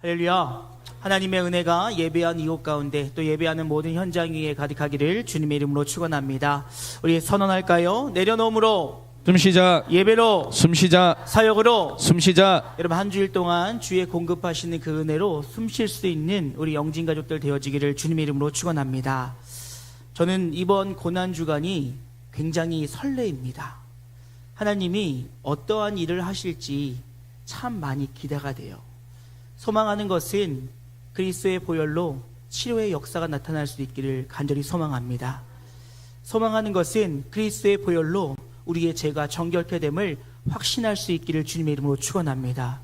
할렐루야. 하나님의 은혜가 예배한 이곳 가운데 또 예배하는 모든 현장 위에 가득하기를 주님의 이름으로 축원합니다. 우리 선언할까요? 내려놓음으로 숨쉬자. 예배로 숨쉬자. 사역으로 숨쉬자. 여러분 한 주일 동안 주의 공급하시는 그 은혜로 숨 쉴 수 있는 우리 영진 가족들 되어지기를 주님의 이름으로 축원합니다. 저는 이번 고난주간이 굉장히 설레입니다. 하나님이 어떠한 일을 하실지 참 많이 기대가 돼요. 소망하는 것은 그리스도의 보혈로 치료의 역사가 나타날 수 있기를 간절히 소망합니다. 소망하는 것은 그리스도의 보혈로 우리의 죄가 정결케 됨을 확신할 수 있기를 주님의 이름으로 축원합니다.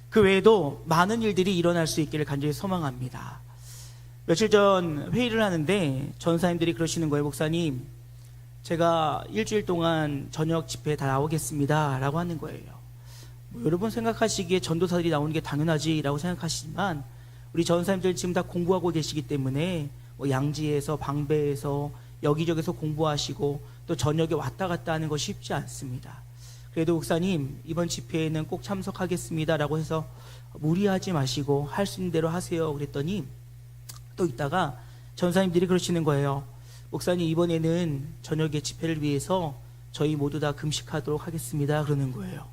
그 외에도 많은 일들이 일어날 수 있기를 간절히 소망합니다. 며칠 전 회의를 하는데 전사님들이 그러시는 거예요. 목사님, 제가 일주일 동안 저녁 집회에 다 나오겠습니다 라고 하는 거예요. 여러분 생각하시기에 전도사들이 나오는 게 당연하지 라고 생각하시지만 우리 전사님들 지금 다 공부하고 계시기 때문에 양지에서 방배에서 여기저기서 공부하시고 또 저녁에 왔다 갔다 하는 것이 쉽지 않습니다. 그래도 목사님 이번 집회에는 꼭 참석하겠습니다 라고 해서 무리하지 마시고 할 수 있는 대로 하세요 그랬더니 또 있다가 전사님들이 그러시는 거예요. 목사님 이번에는 저녁에 집회를 위해서 저희 모두 다 금식하도록 하겠습니다 그러는 거예요.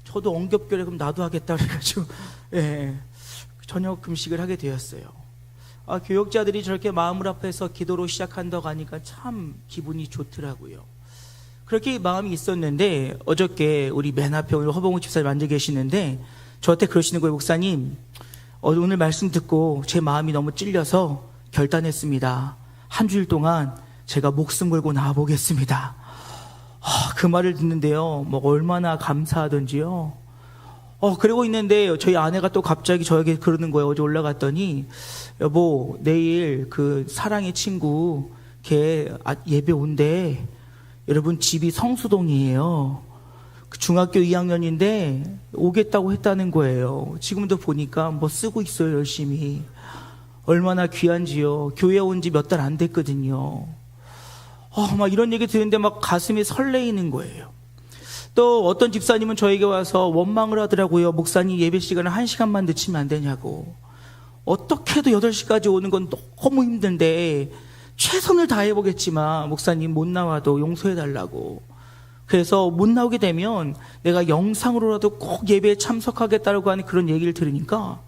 저도 엉겹결에 그럼 나도 하겠다 그래가지고 저녁 금식을 하게 되었어요. 교역자들이 저렇게 마음을 합해서 기도로 시작한다고 하니까 참 기분이 좋더라고요. 그렇게 마음이 있었는데 어저께 우리 맨 앞에 오늘 허봉우 집사님 앉아 계시는데 저한테 그러시는 거예요. 목사님 오늘 말씀 듣고 제 마음이 너무 찔려서 결단했습니다. 한 주일 동안 제가 목숨 걸고 나와보겠습니다. 그 말을 듣는데요 얼마나 감사하던지요. 그러고 있는데 저희 아내가 또 갑자기 저에게 그러는 거예요. 어제 올라갔더니 여보 내일 그 사랑의 친구 걔 예배 온대. 여러분 집이 성수동이에요. 중학교 2학년인데 오겠다고 했다는 거예요. 지금도 보니까 쓰고 있어요 열심히. 얼마나 귀한지요. 교회 온 지 몇 달 안 됐거든요. 막 이런 얘기 듣는데 막 가슴이 설레이는 거예요. 또 어떤 집사님은 저에게 와서 원망을 하더라고요. 목사님 예배 시간을 1시간만 늦추면 안 되냐고. 어떻게도 8시까지 오는 건 너무 힘든데 최선을 다해보겠지만 목사님 못 나와도 용서해달라고. 그래서 못 나오게 되면 내가 영상으로라도 꼭 예배에 참석하겠다고 하는 그런 얘기를 들으니까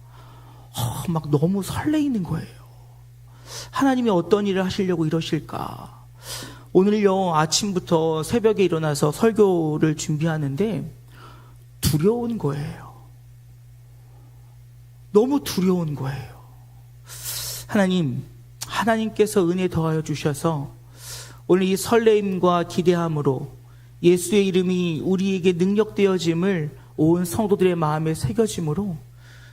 막 너무 설레이는 거예요. 하나님이 어떤 일을 하시려고 이러실까. 오늘요 아침부터 새벽에 일어나서 설교를 준비하는데 두려운 거예요. 너무 두려운 거예요. 하나님께서 은혜 더하여 주셔서 오늘 이 설레임과 기대함으로 예수의 이름이 우리에게 능력되어짐을 온 성도들의 마음에 새겨짐으로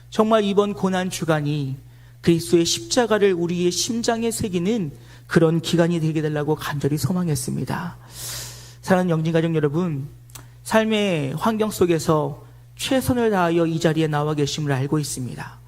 정말 이번 고난주간이 그리스도의 십자가를 우리의 심장에 새기는 그런 기간이 되게 달라고 간절히 소망했습니다. 사랑하는 영진가족 여러분, 삶의 환경 속에서 최선을 다하여 이 자리에 나와 계심을 알고 있습니다.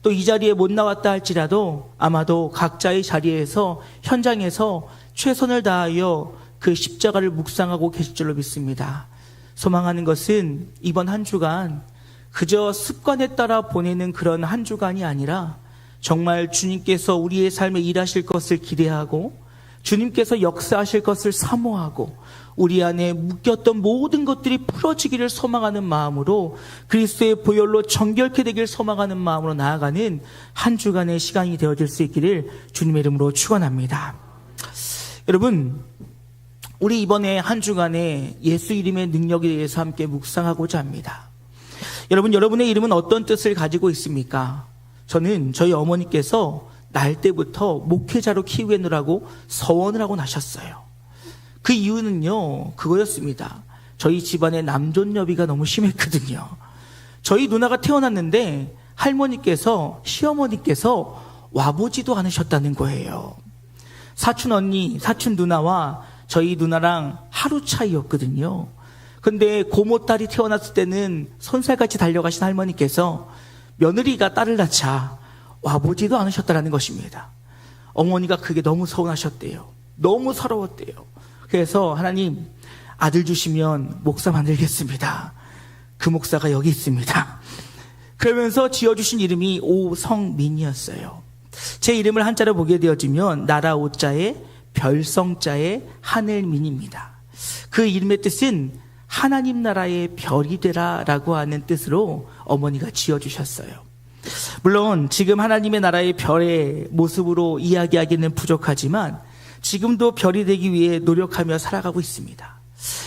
또 이 자리에 못 나왔다 할지라도 아마도 각자의 자리에서 현장에서 최선을 다하여 그 십자가를 묵상하고 계실 줄로 믿습니다. 소망하는 것은 이번 한 주간 그저 습관에 따라 보내는 그런 한 주간이 아니라 정말 주님께서 우리의 삶에 일하실 것을 기대하고 주님께서 역사하실 것을 사모하고 우리 안에 묶였던 모든 것들이 풀어지기를 소망하는 마음으로 그리스도의 보혈로 정결케 되기를 소망하는 마음으로 나아가는 한 주간의 시간이 되어질 수 있기를 주님의 이름으로 축원합니다. 여러분, 우리 이번에 한 주간에 예수 이름의 능력에 대해서 함께 묵상하고자 합니다. 여러분, 여러분의 이름은 어떤 뜻을 가지고 있습니까? 저는 저희 어머니께서 날 때부터 목회자로 키우겠노라고 서원을 하고 나셨어요. 그 이유는요 그거였습니다. 저희 집안에 남존여비가 너무 심했거든요. 저희 누나가 태어났는데 할머니께서 시어머니께서 와보지도 않으셨다는 거예요. 사촌 언니, 사촌 누나와 저희 누나랑 하루 차이였거든요. 근데 고모 딸이 태어났을 때는 손살같이 달려가신 할머니께서 며느리가 딸을 낳자 와보지도 않으셨다는 것입니다. 어머니가 그게 너무 서운하셨대요. 너무 서러웠대요. 그래서 하나님 아들 주시면 목사 만들겠습니다. 그 목사가 여기 있습니다. 그러면서 지어주신 이름이 오성민이었어요. 제 이름을 한자로 보게 되어지면 나라 오자에 별성자에 하늘민입니다. 그 이름의 뜻은 하나님 나라의 별이 되라 라고 하는 뜻으로 어머니가 지어주셨어요. 물론 지금 하나님의 나라의 별의 모습으로 이야기하기는 부족하지만 지금도 별이 되기 위해 노력하며 살아가고 있습니다.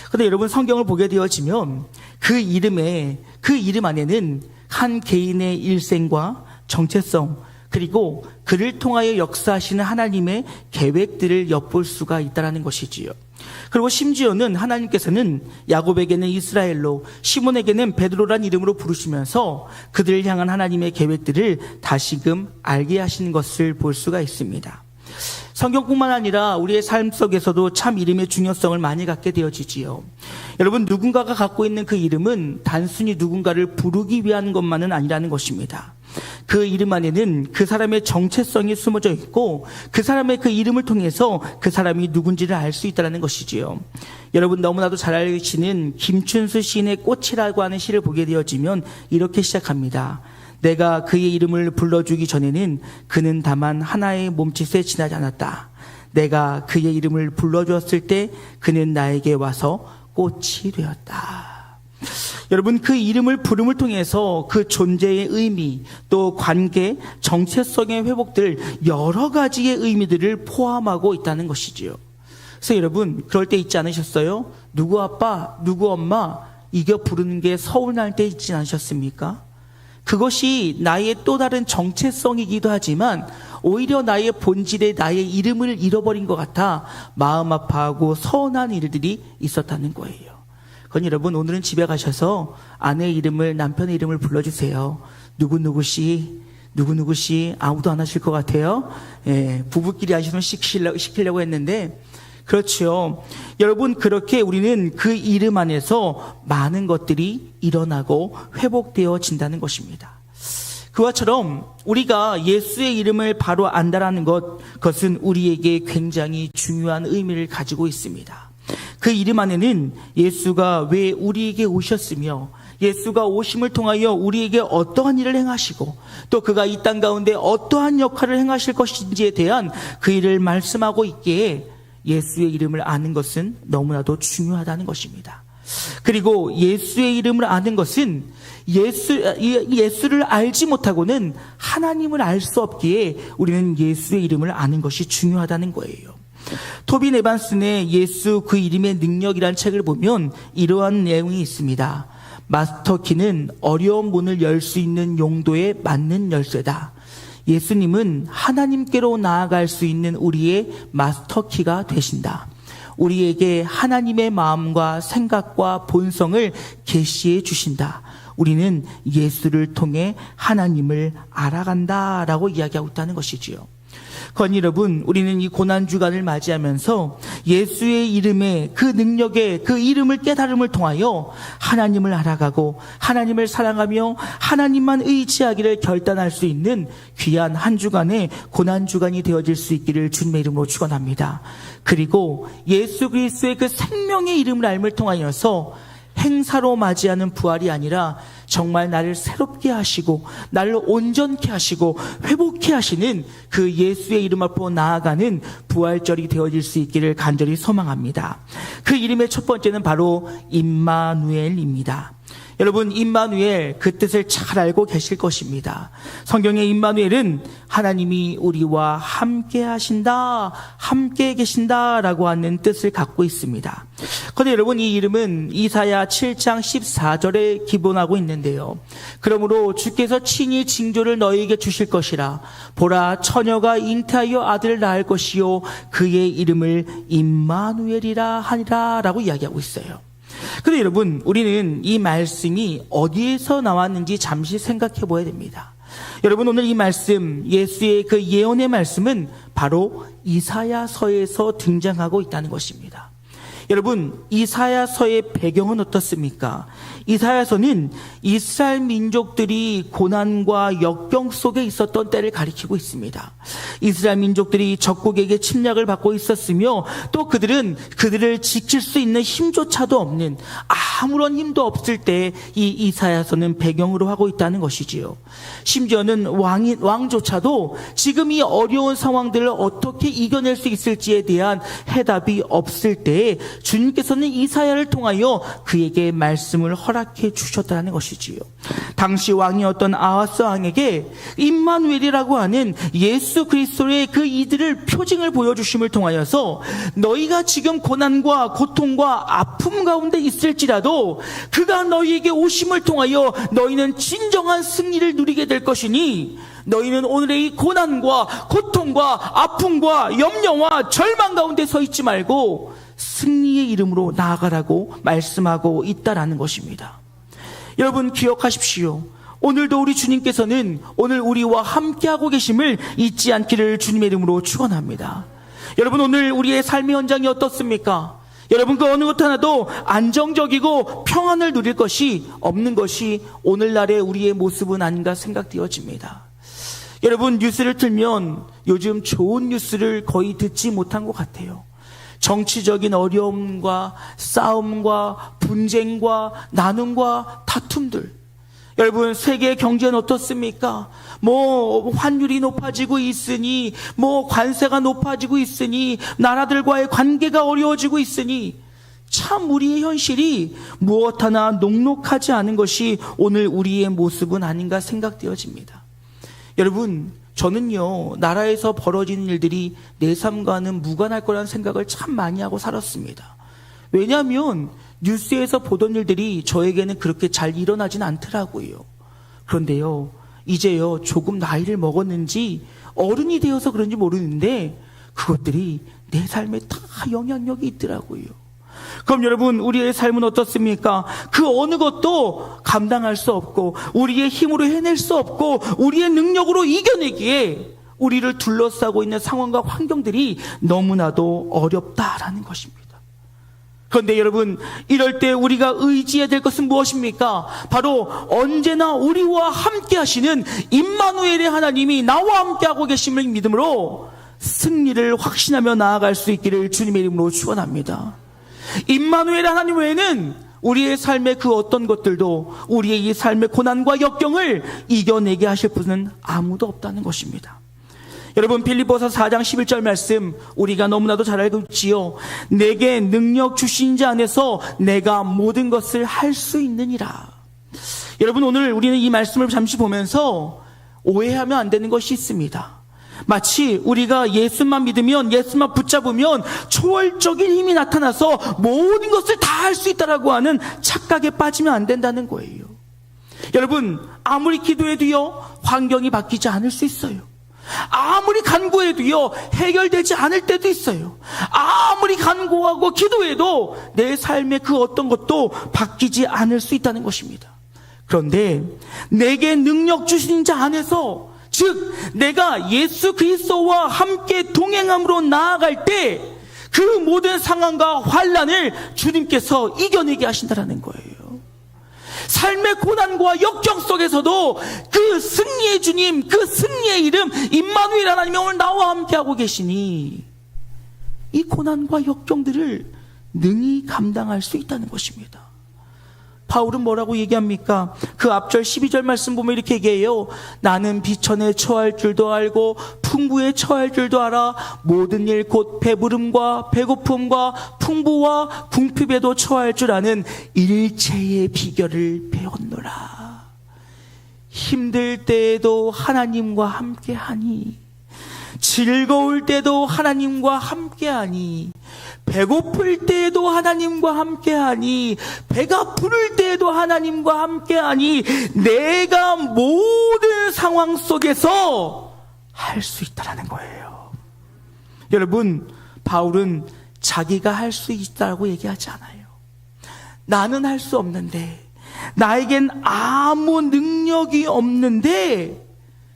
그런데 여러분, 성경을 보게 되어지면 그 이름 안에는 한 개인의 일생과 정체성, 그리고 그를 통하여 역사하시는 하나님의 계획들을 엿볼 수가 있다는 것이지요. 그리고 심지어는 하나님께서는 야곱에게는 이스라엘로, 시몬에게는 베드로란 이름으로 부르시면서 그들을 향한 하나님의 계획들을 다시금 알게 하시는 것을 볼 수가 있습니다. 성경뿐만 아니라 우리의 삶 속에서도 참 이름의 중요성을 많이 갖게 되어지지요. 여러분, 누군가가 갖고 있는 그 이름은 단순히 누군가를 부르기 위한 것만은 아니라는 것입니다. 그 이름 안에는 그 사람의 정체성이 숨어져 있고 그 사람의 그 이름을 통해서 그 사람이 누군지를 알 수 있다는 것이지요. 여러분, 너무나도 잘 아시는 김춘수 시인의 꽃이라고 하는 시를 보게 되어지면 이렇게 시작합니다. 내가 그의 이름을 불러주기 전에는 그는 다만 하나의 몸짓에 지나지 않았다. 내가 그의 이름을 불러주었을 때 그는 나에게 와서 꽃이 되었다. 여러분, 그 이름을 부름을 통해서 그 존재의 의미, 또 관계, 정체성의 회복들, 여러 가지의 의미들을 포함하고 있다는 것이지요. 그래서 여러분, 그럴 때 있지 않으셨어요? 누구 아빠, 누구 엄마 이겨 부르는 게 서운할 때 있지 않으셨습니까? 그것이 나의 또 다른 정체성이기도 하지만 오히려 나의 본질의 나의 이름을 잃어버린 것 같아 마음 아파하고 서운한 일들이 있었다는 거예요. 그건 여러분, 오늘은 집에 가셔서 아내의 이름을, 남편의 이름을 불러주세요. 누구누구씨, 누구누구씨. 아무도 안 하실 것 같아요. 예, 부부끼리 하시면 시키려고 했는데, 그렇죠. 여러분, 그렇게 우리는 그 이름 안에서 많은 것들이 일어나고 회복되어진다는 것입니다. 그와처럼 우리가 예수의 이름을 바로 안다라는 그것은 우리에게 굉장히 중요한 의미를 가지고 있습니다. 그 이름 안에는 예수가 왜 우리에게 오셨으며 예수가 오심을 통하여 우리에게 어떠한 일을 행하시고 또 그가 이 땅 가운데 어떠한 역할을 행하실 것인지에 대한 그 일을 말씀하고 있기에 예수의 이름을 아는 것은 너무나도 중요하다는 것입니다. 그리고 예수의 이름을 아는 것은 예수를 알지 못하고는 하나님을 알 수 없기에 우리는 예수의 이름을 아는 것이 중요하다는 거예요. 토빈 에반슨의 예수 그 이름의 능력이라는 책을 보면 이러한 내용이 있습니다. 마스터키는 어려운 문을 열 수 있는 용도에 맞는 열쇠다. 예수님은 하나님께로 나아갈 수 있는 우리의 마스터키가 되신다. 우리에게 하나님의 마음과 생각과 본성을 계시해 주신다. 우리는 예수를 통해 하나님을 알아간다라고 이야기하고 있다는 것이지요. 그건 여러분, 우리는 이 고난주간을 맞이하면서 예수의 이름의 그 능력의 그 이름을 깨달음을 통하여 하나님을 알아가고 하나님을 사랑하며 하나님만 의지하기를 결단할 수 있는 귀한 한 주간의 고난주간이 되어질 수 있기를 주님의 이름으로 축원합니다. 그리고 예수 그리스도의 그 생명의 이름을 알음을 통하여서 행사로 맞이하는 부활이 아니라 정말 나를 새롭게 하시고 나를 온전케 하시고 회복케 하시는 그 예수의 이름 앞으로 나아가는 부활절이 되어질 수 있기를 간절히 소망합니다. 그 이름의 첫 번째는 바로 임마누엘입니다. 여러분, 임마누엘, 그 뜻을 잘 알고 계실 것입니다. 성경의 임마누엘은 하나님이 우리와 함께 하신다, 함께 계신다라고 하는 뜻을 갖고 있습니다. 그런데 여러분, 이 이름은 이사야 7장 14절에 기본하고 있는데요. 그러므로 주께서 친히 징조를 너희에게 주실 것이라. 보라, 처녀가 잉태하여 아들을 낳을 것이요 그의 이름을 임마누엘이라 하니라 라고 이야기하고 있어요. 그런데 여러분, 우리는 이 말씀이 어디에서 나왔는지 잠시 생각해 보아야 됩니다. 여러분, 오늘 이 말씀, 예수의 그 예언의 말씀은 바로 이사야서에서 등장하고 있다는 것입니다. 여러분, 이사야서의 배경은 어떻습니까? 이사야서는 이스라엘 민족들이 고난과 역경 속에 있었던 때를 가리키고 있습니다. 이스라엘 민족들이 적국에게 침략을 받고 있었으며 또 그들은 그들을 지킬 수 있는 힘조차도 없는, 아무런 힘도 없을 때 이 이사야서는 배경으로 하고 있다는 것이지요. 심지어는 왕조차도 지금 이 어려운 상황들을 어떻게 이겨낼 수 있을지에 대한 해답이 없을 때에 주님께서는 이사야를 통하여 그에게 말씀을 허락해 주셨다는 것이지요. 당시 왕이었던 아하스 왕에게 임마누엘이라고 하는 예수 그리스도의 그 이들을 표징을 보여주심을 통하여서 너희가 지금 고난과 고통과 아픔 가운데 있을지라도 그가 너희에게 오심을 통하여 너희는 진정한 승리를 누리게 될 것이니 너희는 오늘의 이 고난과 고통과 아픔과 염려와 절망 가운데 서 있지 말고 승리의 이름으로 나아가라고 말씀하고 있다라는 것입니다. 여러분 기억하십시오. 오늘도 우리 주님께서는 오늘 우리와 함께하고 계심을 잊지 않기를 주님의 이름으로 축원합니다. 여러분 오늘 우리의 삶의 현장이 어떻습니까? 여러분 그 어느 것 하나도 안정적이고 평안을 누릴 것이 없는 것이 오늘날의 우리의 모습은 아닌가 생각되어집니다. 여러분 뉴스를 틀면 요즘 좋은 뉴스를 거의 듣지 못한 것 같아요. 정치적인 어려움과 싸움과 분쟁과 나눔과 다툼들. 여러분 세계 경제는 어떻습니까? 환율이 높아지고 있으니 관세가 높아지고 있으니 나라들과의 관계가 어려워지고 있으니 참 우리의 현실이 무엇 하나 녹록하지 않은 것이 오늘 우리의 모습은 아닌가 생각되어집니다. 여러분 저는요 나라에서 벌어지는 일들이 내 삶과는 무관할 거라는 생각을 참 많이 하고 살았습니다. 왜냐하면 뉴스에서 보던 일들이 저에게는 그렇게 잘 일어나진 않더라고요. 그런데요 이제요 조금 나이를 먹었는지 어른이 되어서 그런지 모르는데 그것들이 내 삶에 다 영향력이 있더라고요. 그럼 여러분 우리의 삶은 어떻습니까? 그 어느 것도 감당할 수 없고 우리의 힘으로 해낼 수 없고 우리의 능력으로 이겨내기에 우리를 둘러싸고 있는 상황과 환경들이 너무나도 어렵다라는 것입니다. 그런데 여러분 이럴 때 우리가 의지해야 될 것은 무엇입니까? 바로 언제나 우리와 함께 하시는 임마누엘의 하나님이 나와 함께하고 계심을 믿음으로 승리를 확신하며 나아갈 수 있기를 주님의 이름으로 축원합니다. 임마누엘 하나님 외에는 우리의 삶의 그 어떤 것들도 우리의 이 삶의 고난과 역경을 이겨내게 하실 분은 아무도 없다는 것입니다. 여러분 빌립보서 4장 11절 말씀 우리가 너무나도 잘 알고 있지요. 내게 능력 주신 자 안에서 내가 모든 것을 할 수 있느니라. 여러분 오늘 우리는 이 말씀을 잠시 보면서 오해하면 안 되는 것이 있습니다. 마치 우리가 예수만 믿으면 예수만 붙잡으면 초월적인 힘이 나타나서 모든 것을 다 할 수 있다라고 하는 착각에 빠지면 안 된다는 거예요. 여러분 아무리 기도해도요 환경이 바뀌지 않을 수 있어요. 아무리 간구해도요 해결되지 않을 때도 있어요. 아무리 간구하고 기도해도 내 삶의 그 어떤 것도 바뀌지 않을 수 있다는 것입니다. 그런데 내게 능력 주신 자 안에서 즉 내가 예수 그리스도와 함께 동행함으로 나아갈 때 그 모든 상황과 환난을 주님께서 이겨내게 하신다는 거예요. 삶의 고난과 역경 속에서도 그 승리의 주님, 그 승리의 이름 임마누엘 하나님이 오늘 나와 함께하고 계시니 이 고난과 역경들을 능히 감당할 수 있다는 것입니다. 바울은 뭐라고 얘기합니까? 그 앞절 12절 말씀 보면 이렇게 얘기해요. 나는 비천에 처할 줄도 알고 풍부에 처할 줄도 알아 모든 일 곧 배부름과 배고픔과 풍부와 궁핍에도 처할 줄 아는 일체의 비결을 배웠노라. 힘들 때에도 하나님과 함께하니 즐거울 때도 하나님과 함께하니 배고플 때에도 하나님과 함께하니 배가 부를 때에도 하나님과 함께하니 내가 모든 상황 속에서 할 수 있다라는 거예요. 여러분 바울은 자기가 할 수 있다고 얘기하지 않아요. 나는 할 수 없는데 나에겐 아무 능력이 없는데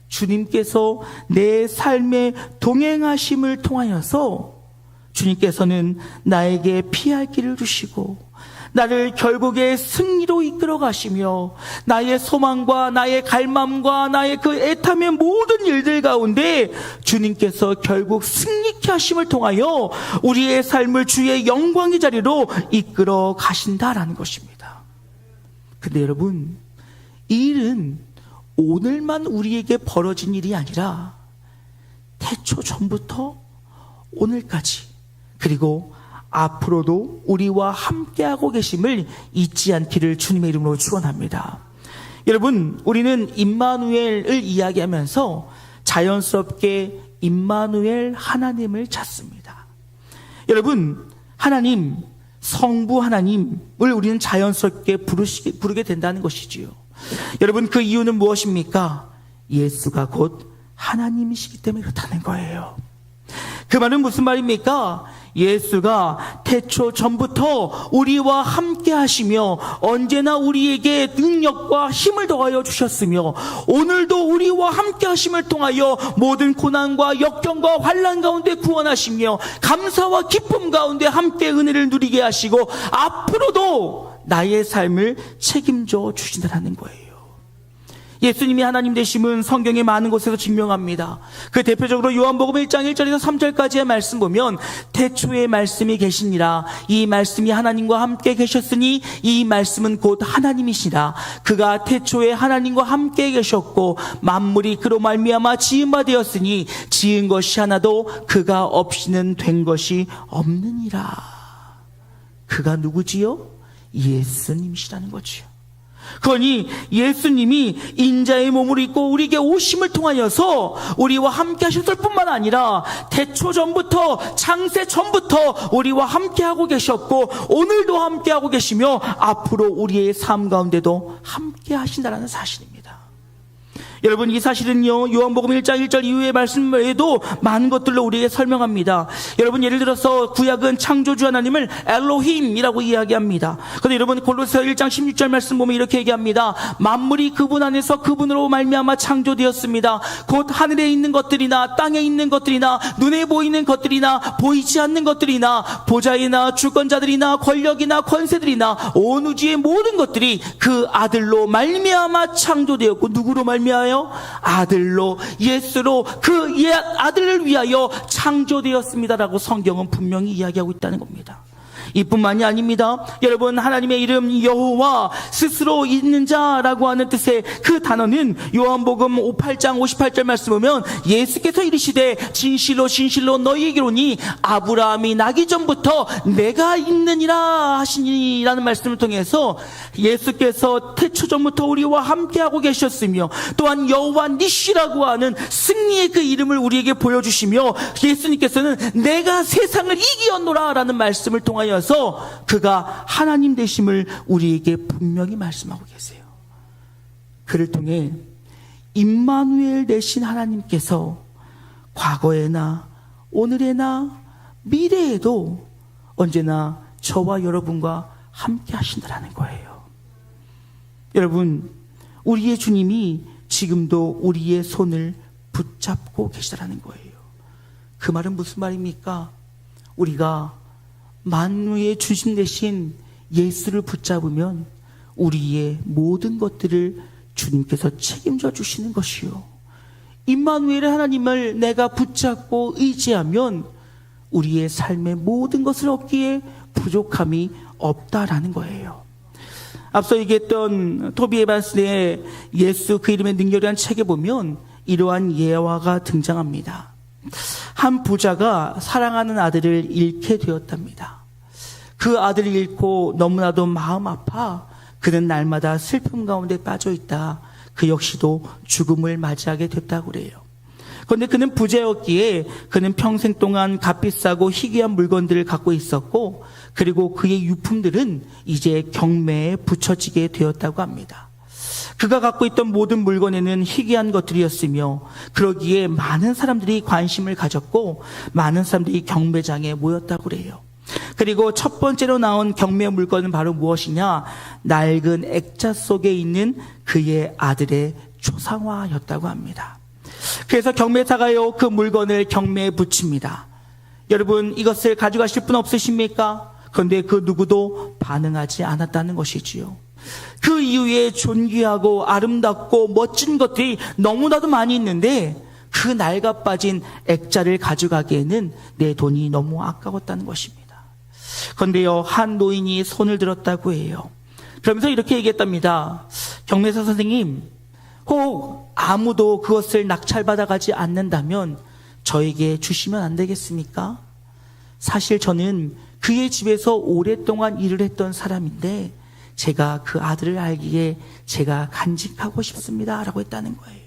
주님께서 내 삶에 동행하심을 통하여서 주님께서는 나에게 피할 길을 주시고 나를 결국에 승리로 이끌어 가시며 나의 소망과 나의 갈망과 나의 그 애탐의 모든 일들 가운데 주님께서 결국 승리케 하심을 통하여 우리의 삶을 주의 영광의 자리로 이끌어 가신다라는 것입니다. 근데 여러분, 이 일은 오늘만 우리에게 벌어진 일이 아니라 태초 전부터 오늘까지, 그리고 앞으로도 우리와 함께하고 계심을 잊지 않기를 주님의 이름으로 축원합니다. 여러분, 우리는 임마누엘을 이야기하면서 자연스럽게 임마누엘 하나님을 찾습니다. 여러분, 하나님, 성부 하나님을 우리는 자연스럽게 부르게 된다는 것이지요. 여러분, 그 이유는 무엇입니까? 예수가 곧 하나님이시기 때문에 그렇다는 거예요. 그 말은 무슨 말입니까? 예수가 태초 전부터 우리와 함께 하시며 언제나 우리에게 능력과 힘을 더하여 주셨으며 오늘도 우리와 함께 하심을 통하여 모든 고난과 역경과 환난 가운데 구원하시며 감사와 기쁨 가운데 함께 은혜를 누리게 하시고 앞으로도 나의 삶을 책임져 주신다는 거예요. 예수님이 하나님 되심은 성경의 많은 곳에서 증명합니다. 그 대표적으로 요한복음 1장 1절에서 3절까지의 말씀 보면 태초에 말씀이 계시니라. 이 말씀이 하나님과 함께 계셨으니 이 말씀은 곧 하나님이시라. 그가 태초에 하나님과 함께 계셨고 만물이 그로 말미암아 지은 바 되었으니 지은 것이 하나도 그가 없이는 된 것이 없느니라. 그가 누구지요? 예수님이시라는 거지요. 그러니 예수님이 인자의 몸을 입고 우리에게 오심을 통하여서 우리와 함께 하셨을 뿐만 아니라 태초 전부터, 창세 전부터 우리와 함께하고 계셨고 오늘도 함께하고 계시며 앞으로 우리의 삶 가운데도 함께 하신다는 사실입니다. 여러분, 이 사실은요, 요한복음 1장 1절 이후의 말씀 외에도 많은 것들로 우리에게 설명합니다. 여러분, 예를 들어서 구약은 창조주 하나님을 엘로힘이라고 이야기합니다. 그런데 여러분, 골로새 1장 16절 말씀 보면 이렇게 얘기합니다. 만물이 그분 안에서 그분으로 말미암아 창조되었습니다. 곧 하늘에 있는 것들이나 땅에 있는 것들이나 눈에 보이는 것들이나 보이지 않는 것들이나 보좌이나 주권자들이나 권력이나 권세들이나 온 우주의 모든 것들이 그 아들로 말미암아 창조되었고 누구로 말미암아? 아들로, 예수로 그 아들을 위하여 창조되었습니다라고 성경은 분명히 이야기하고 있다는 겁니다. 이뿐만이 아닙니다. 여러분, 하나님의 이름 여호와, 스스로 있는 자라고 하는 뜻의 그 단어는 요한복음 8장 58절 말씀 보면 예수께서 이르시되 진실로 진실로 너희에게로니 아브라함이 나기 전부터 내가 있느니라 하시니라는 말씀을 통해서 예수께서 태초 전부터 우리와 함께하고 계셨으며 또한 여호와 니시라고 하는 승리의 그 이름을 우리에게 보여주시며 예수님께서는 내가 세상을 이기었노라 라는 말씀을 통하여 그가 하나님 되심을 우리에게 분명히 말씀하고 계세요. 그를 통해 임마누엘 되신 하나님께서 과거에나 오늘에나 미래에도 언제나 저와 여러분과 함께 하신다는 거예요. 여러분, 우리의 주님이 지금도 우리의 손을 붙잡고 계시다는 거예요. 그 말은 무슨 말입니까? 우리가 만유의 중심 되신 예수를 붙잡으면 우리의 모든 것들을 주님께서 책임져 주시는 것이요, 임마누엘의 하나님을 내가 붙잡고 의지하면 우리의 삶의 모든 것을 얻기에 부족함이 없다라는 거예요. 앞서 얘기했던 토비 에반스의 예수 그 이름의 능력이라는 책에 보면 이러한 예화가 등장합니다. 한 부자가 사랑하는 아들을 잃게 되었답니다. 그 아들을 잃고 너무나도 마음 아파 그는 날마다 슬픔 가운데 빠져 있다. 그 역시도 죽음을 맞이하게 됐다고 그래요. 그런데 그는 부자였기에 그는 평생 동안 값비싸고 희귀한 물건들을 갖고 있었고 그리고 그의 유품들은 이제 경매에 붙여지게 되었다고 합니다. 그가 갖고 있던 모든 물건에는 희귀한 것들이었으며 그러기에 많은 사람들이 관심을 가졌고 많은 사람들이 경매장에 모였다고 그래요. 그리고 첫 번째로 나온 경매 물건은 바로 무엇이냐? 낡은 액자 속에 있는 그의 아들의 초상화였다고 합니다. 그래서 경매사가요, 그 물건을 경매에 붙입니다. 여러분, 이것을 가져가실 분 없으십니까? 그런데 그 누구도 반응하지 않았다는 것이지요. 그 이후에 존귀하고 아름답고 멋진 것들이 너무나도 많이 있는데 그 낡아 빠진 액자를 가져가기에는 내 돈이 너무 아까웠다는 것입니다. 그런데요, 한 노인이 손을 들었다고 해요. 그러면서 이렇게 얘기했답니다. 경매사 선생님, 혹 아무도 그것을 낙찰받아 가지 않는다면 저에게 주시면 안 되겠습니까? 사실 저는 그의 집에서 오랫동안 일을 했던 사람인데 제가 그 아들을 알기에 제가 간직하고 싶습니다 라고 했다는 거예요.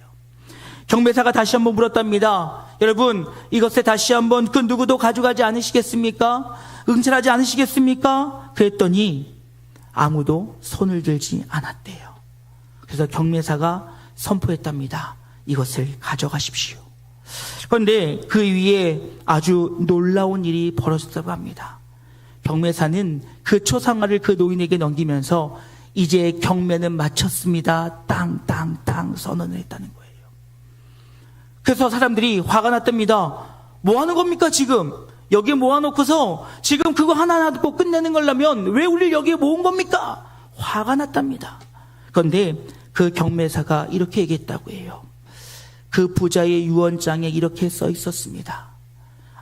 경매사가 다시 한번 물었답니다. 여러분, 이것에 다시 한번 그 누구도 가져가지 않으시겠습니까? 응찰하지 않으시겠습니까? 그랬더니 아무도 손을 들지 않았대요. 그래서 경매사가 선포했답니다. 이것을 가져가십시오. 그런데 그 위에 아주 놀라운 일이 벌어졌다고 합니다. 경매사는 그 초상화를 그 노인에게 넘기면서 이제 경매는 마쳤습니다. 땅땅땅 선언을 했다는 거예요. 그래서 사람들이 화가 났답니다. 뭐 하는 겁니까 지금? 여기에 모아놓고서 지금 그거 하나하나 듣고 끝내는 거라면 왜 우리를 여기에 모은 겁니까? 화가 났답니다. 그런데 그 경매사가 이렇게 얘기했다고 해요. 그 부자의 유언장에 이렇게 써 있었습니다.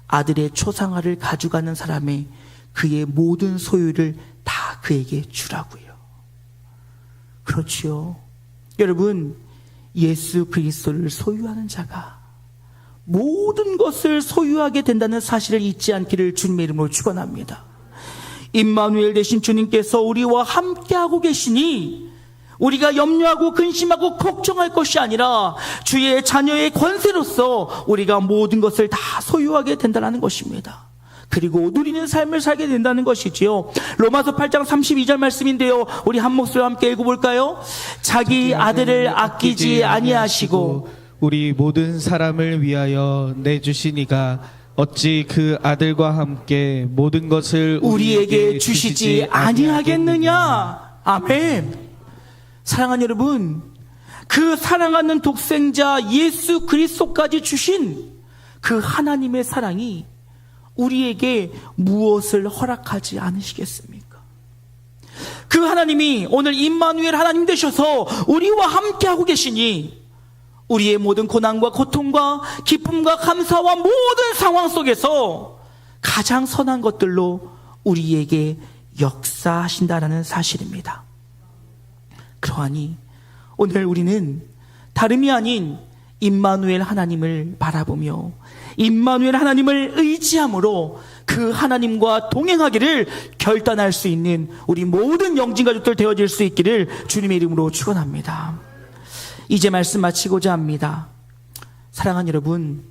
아들의 초상화를 가져가는 사람의 그의 모든 소유를 다 그에게 주라고요. 그렇지요. 여러분, 예수 그리스도를 소유하는 자가 모든 것을 소유하게 된다는 사실을 잊지 않기를 주님의 이름으로 축원합니다. 임마누엘 되신 주님께서 우리와 함께하고 계시니 우리가 염려하고 근심하고 걱정할 것이 아니라 주의 자녀의 권세로서 우리가 모든 것을 다 소유하게 된다는 것입니다. 그리고 누리는 삶을 살게 된다는 것이지요. 로마서 8장 32절 말씀인데요, 우리 한 목소리와 함께 읽어볼까요? 자기 아들을 아끼지 아니하시고 우리 모든 사람을 위하여 내주시니가 어찌 그 아들과 함께 모든 것을 우리에게 주시지 아니하겠느냐. 아멘. 사랑하는 여러분, 그 사랑하는 독생자 예수 그리스도까지 주신 그 하나님의 사랑이 우리에게 무엇을 허락하지 않으시겠습니까? 그 하나님이 오늘 임마누엘 하나님 되셔서 우리와 함께하고 계시니 우리의 모든 고난과 고통과 기쁨과 감사와 모든 상황 속에서 가장 선한 것들로 우리에게 역사하신다라는 사실입니다. 그러하니 오늘 우리는 다름이 아닌 임마누엘 하나님을 바라보며 임마누엘 하나님을 의지함으로 그 하나님과 동행하기를 결단할 수 있는 우리 모든 영진가족들 되어질 수 있기를 주님의 이름으로 축원합니다. 이제 말씀 마치고자 합니다. 사랑하는 여러분,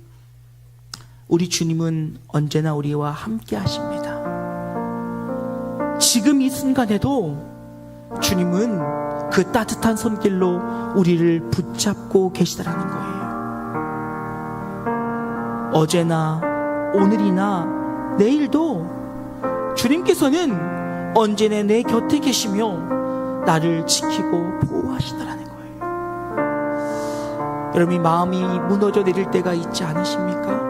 우리 주님은 언제나 우리와 함께 하십니다. 지금 이 순간에도 주님은 그 따뜻한 손길로 우리를 붙잡고 계시다라는 거예요. 어제나 오늘이나 내일도 주님께서는 언제나 내 곁에 계시며 나를 지키고 보호하시더라는 거예요. 여러분이 마음이 무너져 내릴 때가 있지 않으십니까?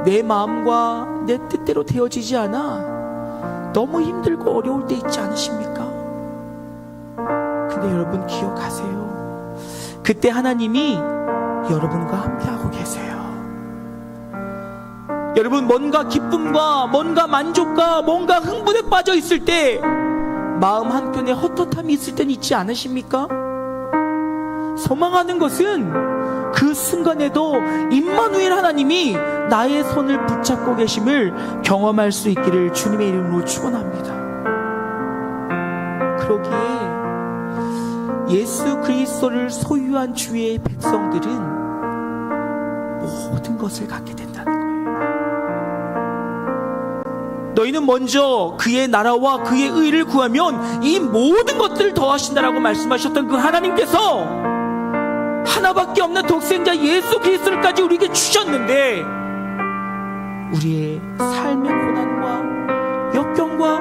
내 마음과 내 뜻대로 되어지지 않아 너무 힘들고 어려울 때 있지 않으십니까? 근데 여러분 기억하세요. 그때 하나님이 여러분과 함께하고 계세요. 여러분, 뭔가 기쁨과 뭔가 만족과 뭔가 흥분에 빠져 있을 때 마음 한켠에 헛헛함이 있을 때는 있지 않으십니까? 소망하는 것은 그 순간에도 임마누엘 하나님이 나의 손을 붙잡고 계심을 경험할 수 있기를 주님의 이름으로 축원합니다. 그러기에 예수 그리스도를 소유한 주의 백성들은 모든 것을 갖게 된다는 거예요. 너희는 먼저 그의 나라와 그의 의를 구하면 이 모든 것들을 더하신다라고 말씀하셨던 그 하나님께서 하나밖에 없는 독생자 예수 그리스도를까지 우리에게 주셨는데 우리의 삶의 고난과 역경과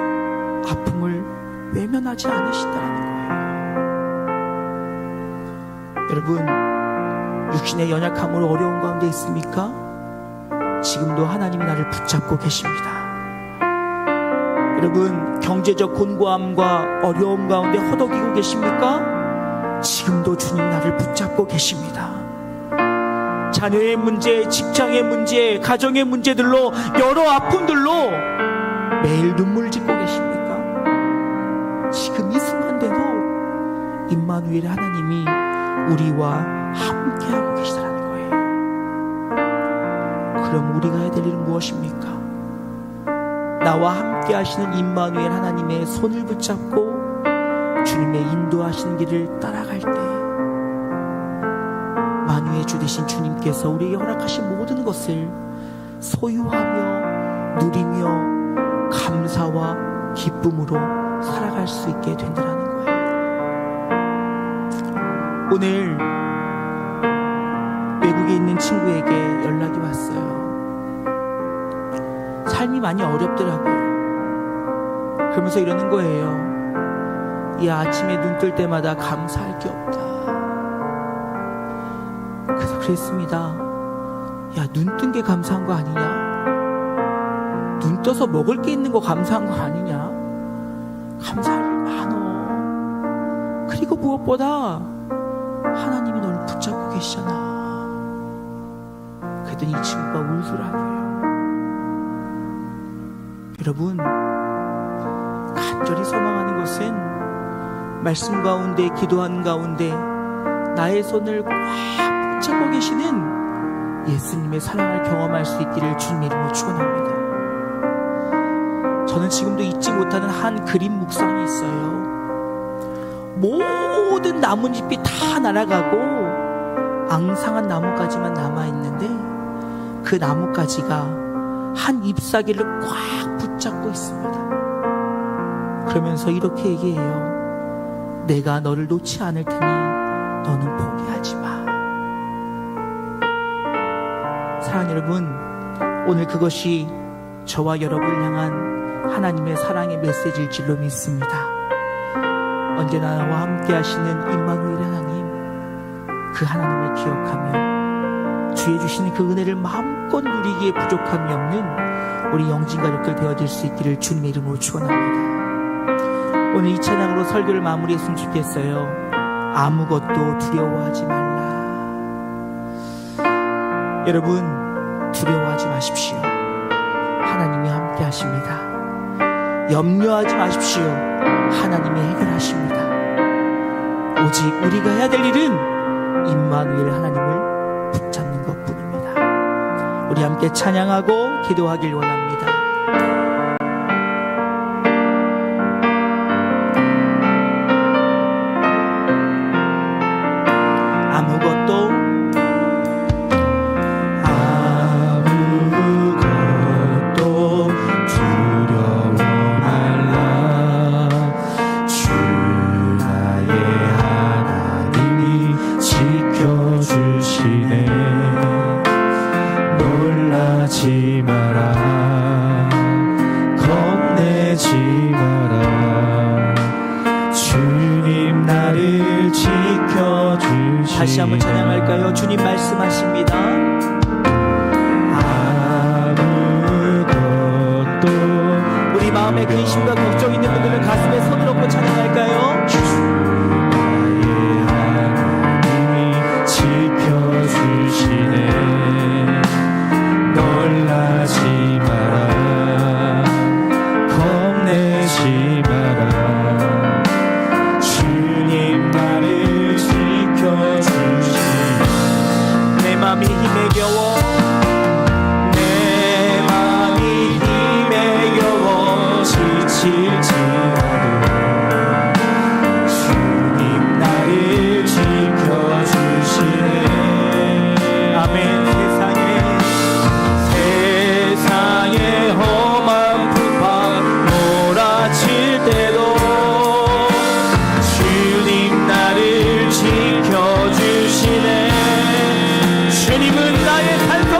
아픔을 외면하지 않으신다는 거예요. 여러분, 육신의 연약함으로 어려운 가운데 있습니까? 지금도 하나님이 나를 붙잡고 계십니다. 여러분, 경제적 곤고함과 어려움 가운데 허덕이고 계십니까? 지금도 주님 나를 붙잡고 계십니다. 자녀의 문제, 직장의 문제, 가정의 문제들로, 여러 아픔들로 매일 눈물 짓고 계십니까? 지금 이 순간대도 임마누엘 하나님이 우리와 함께하고 계시다는 거예요. 그럼 우리가 해야 될 일은 무엇입니까? 나와 함께 하시는 임마누엘 하나님의 손을 붙잡고 주님의 인도하시는 길을 따라갈 때 만유의 주 되신 주님께서 우리에게 허락하신 모든 것을 소유하며 누리며 감사와 기쁨으로 살아갈 수 있게 된다는 거예요. 오늘 외국에 있는 친구에게 연락이 왔어요. 삶이 많이 어렵더라고요. 그러면서 이러는 거예요. 이 아침에 눈 뜰 때마다 감사할 게 없다. 그래서 그랬습니다. 야, 눈 뜬 게 감사한 거 아니냐? 눈 떠서 먹을 게 있는 거 감사한 거 아니냐? 감사할 일 많어. 그리고 무엇보다 하나님이 너를 붙잡고 계시잖아. 그랬더니 이 친구가 울더라고요. 여러분, 간절히 소망하는 것은 말씀 가운데, 기도하는 가운데 나의 손을 꽉 붙잡고 계시는 예수님의 사랑을 경험할 수 있기를 주님의 이름으로 축원합니다. 저는 지금도 잊지 못하는 한 그림 묵상이 있어요. 모든 나뭇잎이 다 날아가고 앙상한 나뭇가지만 남아있는데 그 나뭇가지가 한 잎사귀를 꽉 붙잡고 있습니다. 그러면서 이렇게 얘기해요. 내가 너를 놓지 않을 테니 너는 포기하지 마. 사랑하는 여러분, 오늘 그것이 저와 여러분을 향한 하나님의 사랑의 메시지일 줄로 믿습니다. 언제나 나와 함께 하시는 임마누엘 하나님, 그 하나님을 기억하며 주의 주시는 그 은혜를 마음껏 누리기에 부족함이 없는 우리 영진가족들 되어질 수 있기를 주님의 이름으로 축원합니다. 오늘 이 찬양으로 설교를 마무리했으면 좋겠어요. 아무것도 두려워하지 말라. 여러분, 두려워하지 마십시오. 하나님이 함께 하십니다. 염려하지 마십시오. 하나님이 해결하십니다. 오직 우리가 해야 될 일은 임마누엘 하나님을 붙잡는 것뿐입니다. 우리 함께 찬양하고 기도하길 원합니다. 아무것도 두려워 말라. 주 나의 하나님이 지켜주시네. 놀라지 마라. 겁내지 마라. 주님 나를 지켜주시네. 다시 한번 찬양할까요? 주님 말씀하십니다. 아무것도 우리 마음에 근심과 걱정 있는 분들은 가슴에 손을 얹고 찬양할까요? 나의 하나님이 지켜주시네. 놀라지 마라. 겁내지 마라. 주님 나를 지켜주시네. 내 맘이 힘에 겨워, 내 맘이 힘에 겨워 지칠지라도 주님 나를 지켜주시네. 아멘. 세상의 험한 풍파 몰아칠 때도 주님 나를 지켜주시네. 주님은 나의 산소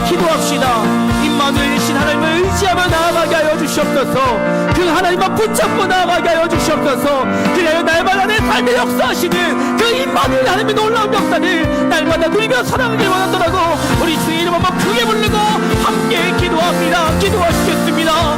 기도합시다. 임마누엘이신 하나님을 의지하며 나아가게 하여 주시옵소서. 그 하나님만 붙잡고 나아가게 하여 주시옵소서. 그리하여 날마다 내 삶에 역사하시는 그 임마누엘 하나님의 놀라운 역사를 날마다 누리며 사랑하길 원한다라고 우리 주의 이름 한번 크게 부르고 함께 기도합니다. 기도하시겠습니다.